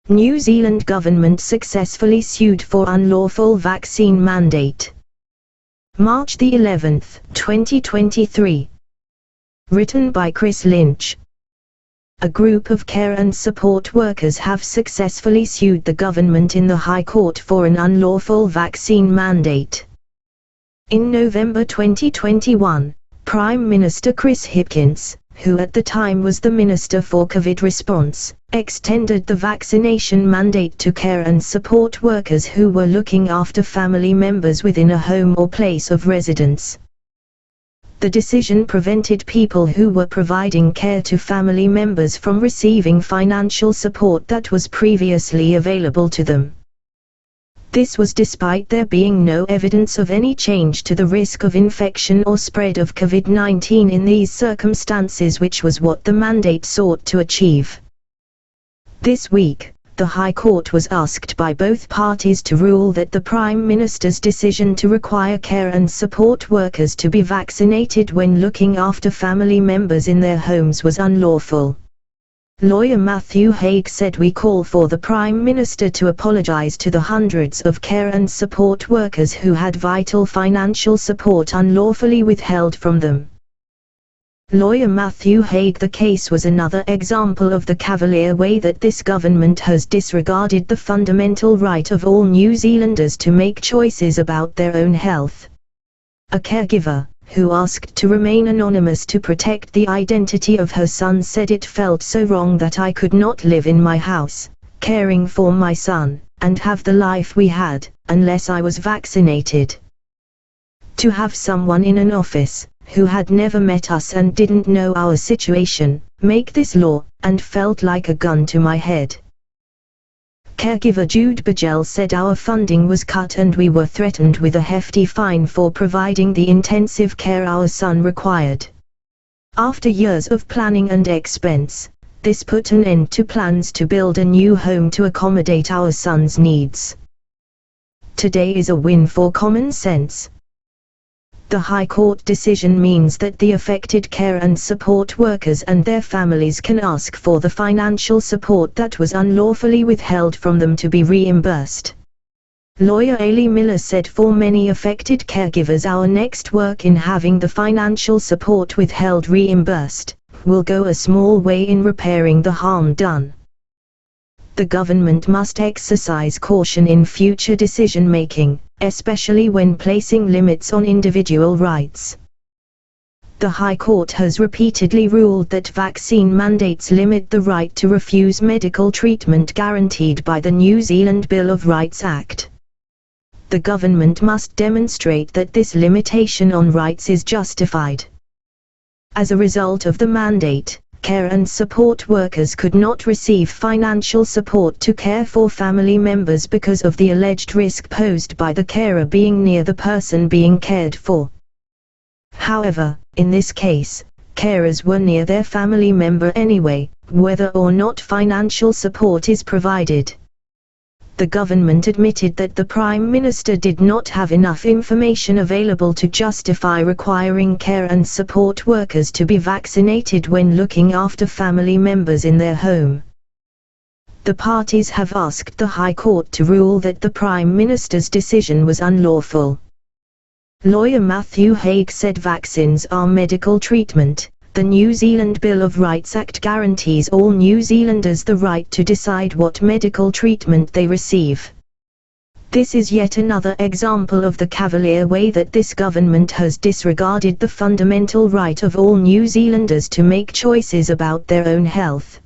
New Zealand government successfully sued for unlawful vaccine mandate. March the 11th, 2023. Written by Chris Lynch. A group of care and support workers have successfully sued the government in the High Court for an unlawful vaccine mandate. In November 2021, Prime Minister Chris Hipkins, who at the time was the Minister for COVID response, extended the vaccination mandate to care and support workers who were looking after family members within a home or place of residence. The decision prevented people who were providing care to family members from receiving financial support that was previously available to them. This was despite there being no evidence of any change to the risk of infection or spread of COVID-19 in these circumstances, which was what the mandate sought to achieve. This week, the High Court was asked by both parties to rule that the Prime Minister's decision to require care and support workers to be vaccinated when looking after family members in their homes was unlawful. Lawyer Matthew Haig said, "We call for the Prime Minister to apologise to the hundreds of care and support workers who had vital financial support unlawfully withheld from them." Lawyer Matthew Haig: "The case was another example of the cavalier way that this government has disregarded the fundamental right of all New Zealanders to make choices about their own health." A caregiver, who asked to remain anonymous to protect the identity of her son, said, "It felt so wrong that I could not live in my house, caring for my son, and have the life we had, unless I was vaccinated. To have someone in an office, who had never met us and didn't know our situation, make this law, and felt like a gun to my head." Caregiver Jude Bajel said, "Our funding was cut and we were threatened with a hefty fine for providing the intensive care our son required. After years of planning and expense, this put an end to plans to build a new home to accommodate our son's needs. Today is a win for common sense." The High Court decision means that the affected care and support workers and their families can ask for the financial support that was unlawfully withheld from them to be reimbursed. Lawyer Ailey Miller said, "For many affected caregivers, our next work in having the financial support withheld reimbursed will go a small way in repairing the harm done. The government must exercise caution in future decision-making, especially when placing limits on individual rights." The High Court has repeatedly ruled that vaccine mandates limit the right to refuse medical treatment guaranteed by the New Zealand Bill of Rights Act. The government must demonstrate that this limitation on rights is justified. As a result of the mandate, care and support workers could not receive financial support to care for family members because of the alleged risk posed by the carer being near the person being cared for. However, in this case, carers were near their family member anyway, whether or not financial support is provided. The government admitted that the Prime Minister did not have enough information available to justify requiring care and support workers to be vaccinated when looking after family members in their home. The parties have asked the High Court to rule that the Prime Minister's decision was unlawful. Lawyer Matthew Haig said, "Vaccines are medical treatment. The New Zealand Bill of Rights Act guarantees all New Zealanders the right to decide what medical treatment they receive. This is yet another example of the cavalier way that this government has disregarded the fundamental right of all New Zealanders to make choices about their own health."